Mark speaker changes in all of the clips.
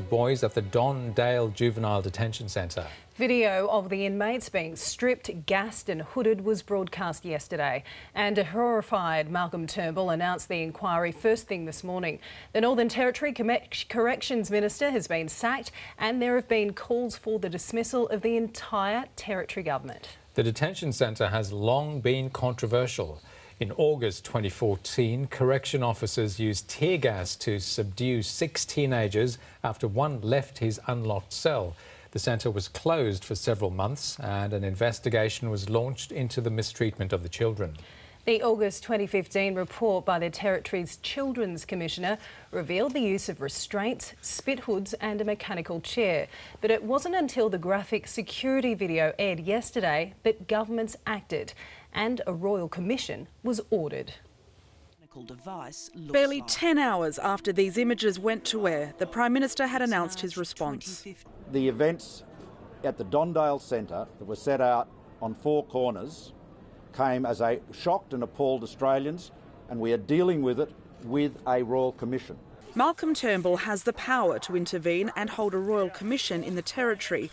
Speaker 1: boys at the Dondale Juvenile Detention Centre.
Speaker 2: Video of the inmates being stripped, gassed and hooded was broadcast yesterday, and a horrified Malcolm Turnbull announced the inquiry first thing this morning. The Northern Territory Corrections Minister has been sacked, and there have been calls for the dismissal of the entire Territory government.
Speaker 1: The detention centre has long been controversial. In August 2014, correction officers used tear gas to subdue 6 teenagers after one left his unlocked cell. The centre was closed for several months and an investigation was launched into the mistreatment of the children.
Speaker 2: The August 2015 report by the Territory's Children's Commissioner revealed the use of restraints, spit hoods and a mechanical chair. But it wasn't until the graphic security video aired yesterday that governments acted and a royal commission was ordered.
Speaker 3: Barely 10 hours after these images went to air, the Prime Minister had announced his response.
Speaker 4: The events at the Dondale Centre that were set out on 4 corners came as a shocked and appalled Australians, and we are dealing with it with a Royal Commission.
Speaker 3: Malcolm Turnbull has the power to intervene and hold a Royal Commission in the Territory.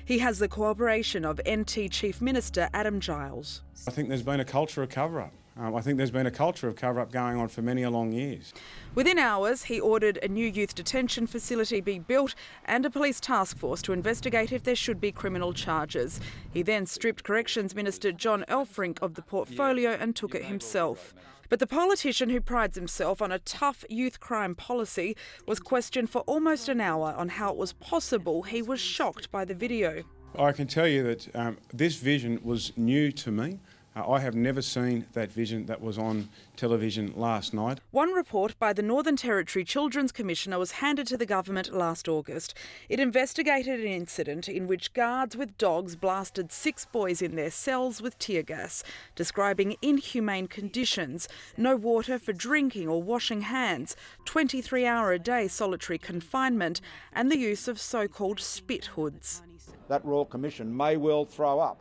Speaker 3: He has the cooperation of NT Chief Minister Adam Giles.
Speaker 5: I think there's been a culture of cover-up. I think there's been a culture of cover-up going on for many a long years.
Speaker 3: Within hours, he ordered a new youth detention facility be built and a police task force to investigate if there should be criminal charges. He then stripped Corrections Minister John Elfrink of the portfolio and took it himself. But the politician who prides himself on a tough youth crime policy was questioned for almost an hour on how it was possible he was shocked by the video.
Speaker 5: I can tell you that this vision was new to me. I have never seen that vision that was on television last night.
Speaker 3: One report by the Northern Territory Children's Commissioner was handed to the government last August. It investigated an incident in which guards with dogs blasted 6 boys in their cells with tear gas, describing inhumane conditions, no water for drinking or washing hands, 23-hour-a-day solitary confinement and the use of so-called spit hoods.
Speaker 4: That Royal Commission may well throw up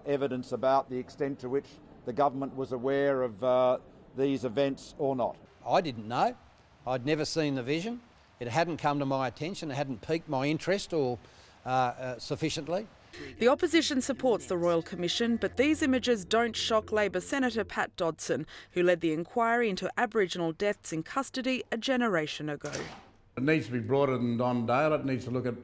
Speaker 4: evidence about the extent to which the government was aware of these events or not.
Speaker 6: I didn't know. I'd never seen the vision. It hadn't come to my attention. It hadn't piqued my interest or sufficiently.
Speaker 3: The opposition supports the Royal Commission, but these images don't shock Labor Senator Pat Dodson, who led the inquiry into Aboriginal deaths in custody a generation ago.
Speaker 7: It needs to be broader than Dondale. It needs to look at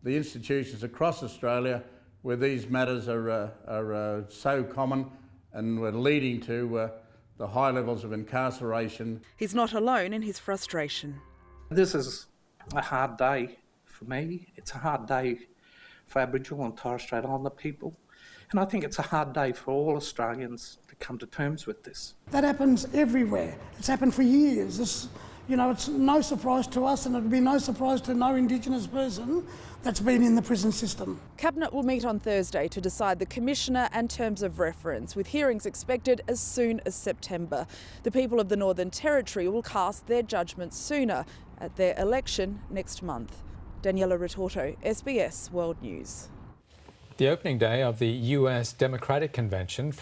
Speaker 7: the institutions across Australia where these matters are so common and were leading to the high levels of incarceration.
Speaker 3: He's not alone in his frustration.
Speaker 8: This is a hard day for me. It's a hard day for Aboriginal and Torres Strait Islander people. And I think it's a hard day for all Australians to come to terms with this.
Speaker 9: That happens everywhere. It's happened for years. It's no surprise to us, and it would be no surprise to no Indigenous person that's been in the prison system.
Speaker 3: Cabinet will meet on Thursday to decide the Commissioner and terms of reference, with hearings expected as soon as September. The people of the Northern Territory will cast their judgment sooner at their election next month. Daniela Retorto, SBS World News.
Speaker 1: The opening day of the US Democratic Convention